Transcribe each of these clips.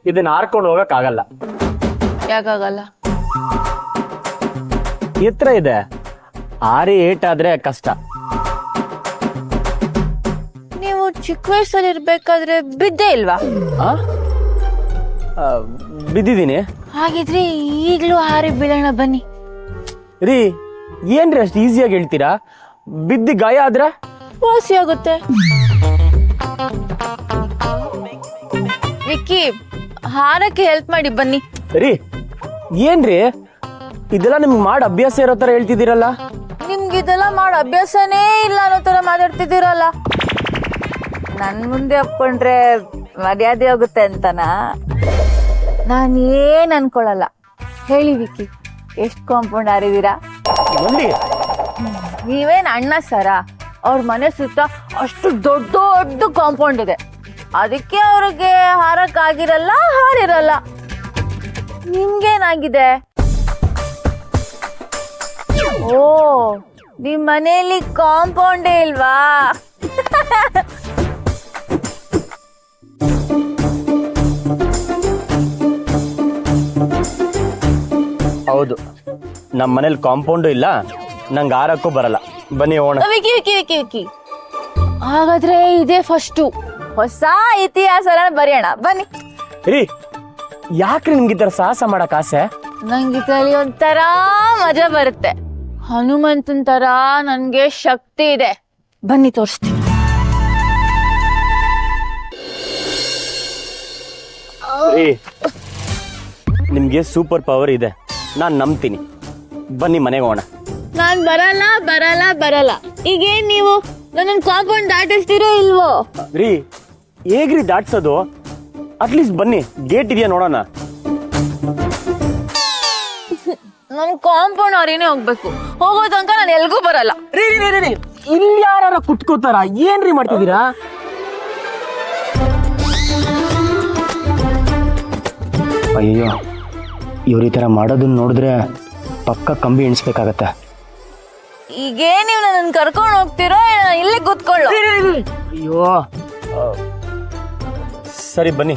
ಇದನ್ನ ಹಾರ್ಕೊಂಡು ಹೋಗಕ್ ಆಗಲ್ಲ. ಯಾಕಾಗಲ್ಲ? ಎತ್ತರ ಇದೆ, ಆರಿ ಏಟಾದ್ರೆ ಕಷ್ಟ. ನೀವು ಚಿಕ್ಕ ವಯಸ್ಸಲ್ಲಿ ಇರ್ಬೇಕಾದ್ರೆ ಬಿದ್ದೇ ಇಲ್ವಾ? ಆ? ಬಿದ್ದಿದ್ದೀನಿ ಹಾಗಿದ್ರೆ ಈಗ್ಲೂ ಹಾರಿ ಬೀಳೋಣ ಬನ್ನಿ. ರೀ. ಏನ್ರಿ ಅಷ್ಟು ಈಸಿಯಾಗಿ ಹೇಳ್ತೀರಾ? ಬಿದ್ದಿ ಗಾಯ ಆದ್ರೆ ವಾಸಿ ಆಗುತ್ತೆ. ವಿಕ್ಕಿ, ಹಾರಕ್ಕೆ ಹೆಲ್ಪ್ ಮಾಡಿ ಬನ್ನಿ. ರೀ ಏನ್ರಿ ಇದೆಲ್ಲ ನಿಮ್ಗೆ ಮಾಡಿ ಅಭ್ಯಾಸ ಇರೋ ತರ ಹೇಳ್ತಿದ್ದೀರಲ್ಲ? ನಿಮ್ಗೆ ಇದೆಲ್ಲ ಮಾಡೋ ಅಭ್ಯಾಸನೇ ಇಲ್ಲ ಅನ್ನೋ ತರ ಮಾತಾಡ್ತಿದ್ದೀರಲ್ಲ. ನನ್ ಮುಂದೆ ಒಪ್ಕೊಂಡ್ರೆ ಮರ್ಯಾದೆ ಹೋಗುತ್ತೆ ಅಂತನಾ? ನಾನು ಏನ್ ಅನ್ಕೊಳಲ್ಲ. ಹೇಳಿ ವಿಕ್ಕಿ, ಎಷ್ಟು ಕಾಂಪೌಂಡ್ ಹಾರಿದೀರಾ? ನೋಡಿ, ನೀವೇನ್ ಅಣ್ಣ ಸರ? ಅವ್ರ ಮನೆ ಸುತ್ತ ಅಷ್ಟು ದೊಡ್ಡ ದೊಡ್ಡ ಕಾಂಪೌಂಡ್ ಇದೆ, ಅದಕ್ಕೆ ಅವ್ರಿಗೆ ಹಾರಕ್ಕಾಗಿರಲ್ಲ, ಹಾರಿರಲ್ಲ. ನಿಮ್ಗೇನಾಗಿದೆ? ಓ, ನಿಮ್ ಮನೆಯಲ್ಲಿ ಕಾಂಪೌಂಡೇ ಇಲ್ವಾ? ಹೌದು, ನಮ್ಮ ಮನೇಲಿ ಕಾಂಪೌಂಡು ಇಲ್ಲ, ನಂಗೆ ಆರಕ್ಕೂ ಬರಲ್ಲ. ಬನ್ನಿ ಹೋಗೋಣ. ವಿಕ್ಕಿ ವಿಕ್ಕಿ ವಿಕ್ಕಿ ವಿಕ್ಕಿ, ಹಾಗಾದ್ರೆ ಇದೇ ಫಸ್ಟು ಹೊಸ ಇತಿಹಾಸನ ಬರೆಯೋಣ ಬನ್ನಿ. ರೀ ಯಾಕ್ರಿ ನಿಮ್ಗೆ ಈ ಥರ ಸಾಹಸ ಮಾಡಕ್ ಆಸೆ? ನಂಗೆ ಇದರಲ್ಲಿ ಒಂಥರ ಮಜಾ ಬರುತ್ತೆ. ಹನುಮಂತನ್ ತರ ನನ್ಗೆ ಶಕ್ತಿ ಇದೆ. ಬನ್ನಿ ತೋರಿಸ್ತೀನಿ. ರೀ ನಿಮ್ಗೆ ಸೂಪರ್ ಪವರ್ ಇದೆ, ನಾನು ನಂಬ್ತೀನಿ. ಬನ್ನಿ ಮನೆಗೆ ಹೋಗೋಣ. ನಾನ್ ಬರಲ್ಲ ಬರಲ್ಲ ಬರಲ್ಲ. ಈಗೇನ್ ನೀವು ನನ್ನ ಕಾಂಪೌಂಡ್ ದಾಟಿಸ್ತೀರೋ ಇಲ್ವೋ? ರೀ ಹೇಗ್ರಿ ದಾಟ್ಸೋದು? ಅಟ್ಲೀಸ್ಟ್ ಬನ್ನಿ, ಗೇಟ್ ಇದೆಯಾ ನೋಡೋಣ. ನನ್ ಕಾಂಪೌಂಡ್ ಅವ್ರೇನೆ ಹೋಗ್ಬೇಕು. ಹೋಗೋ ತನಕ ನಾನು ಎಲ್ಗೂ ಬರಲ್ಲ. ರೀ ರೀ ರೀ ರೀ ಇಲ್ಲಿ ಯಾರ ಕುಟ್ಕೋತಾರ? ಏನ್ರಿ ಮಾಡ್ತಿದ್ದೀರಾ? ಅಯ್ಯೋ, ಇವ್ರ ಈ ಥರ ಮಾಡೋದನ್ನ ನೋಡಿದ್ರೆ ಪಕ್ಕ ಕಂಬಿ ಎಣಿಸ್ಬೇಕಾಗತ್ತೆ. ಈಗೇ ನೀವು ನನ್ನ ಕರ್ಕೊಂಡು ಹೋಗ್ತಿರೋ ಇಲ್ಲೇ ಕೂತ್ಕೊಳ್ಳೋ? ಅಯ್ಯೋ ಸರಿ ಬನ್ನಿ.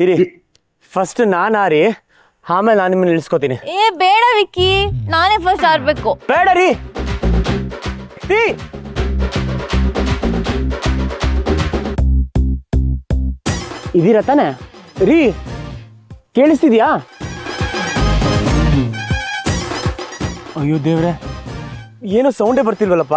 ಇರಿ, ಫಸ್ಟ್ ನಾನು ಹಾರಿ, ಆಮೇಲೆ ನಾನು ನಿಮ್ಮನ್ನ ಇಳಿಸ್ಕೋತೀನಿ. ಏ ಬೇಡ ವಿಕ್ಕಿ, ನಾನೇ ಫಸ್ಟ್ ಆರ್ಬೇಕು. ಬೇಡ ರೀ. ರೀ ಇದೀರ ತಾನೆ? ರೀ ಕೇಳಿಸ್ತಿದ್ಯಾ? ಅಯ್ಯೋ ದೇವ್ರೆ, ಏನೋ ಸೌಂಡೇ ಬರ್ತಿಲ್ವಲ್ಲಪ್ಪ.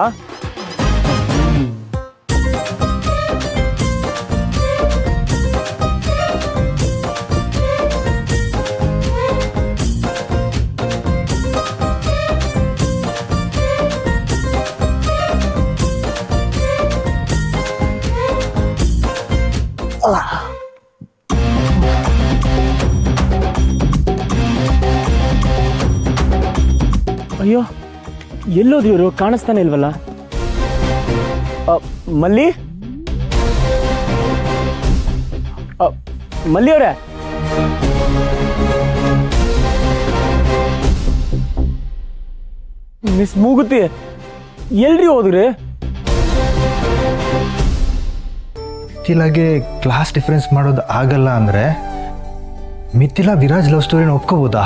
ಅಯ್ಯೋ, ಎಲ್ಲೋದು ಇವರು? ಕಾಣಿಸ್ತಾನೆ ಇಲ್ವಲ್ಲ. ಮಲ್ಲಿ, ಮಲ್ಲಿ ಅವರೇ, ಮಿಸ್ ಮೂಗುತಿ ಎಲ್ರಿ ಹೋದ್ರಿ? ಮಿಥಿಲಾಗೆ ಕ್ಲಾಸ್ ಡಿಫರೆನ್ಸ್ ಮಾಡೋದು ಆಗಲ್ಲ ಅಂದರೆ ಮಿಥಿಲಾ ವಿರಾಜ್ ಲವ್ ಸ್ಟೋರಿನ ಒಪ್ಕೋಬೋದಾ?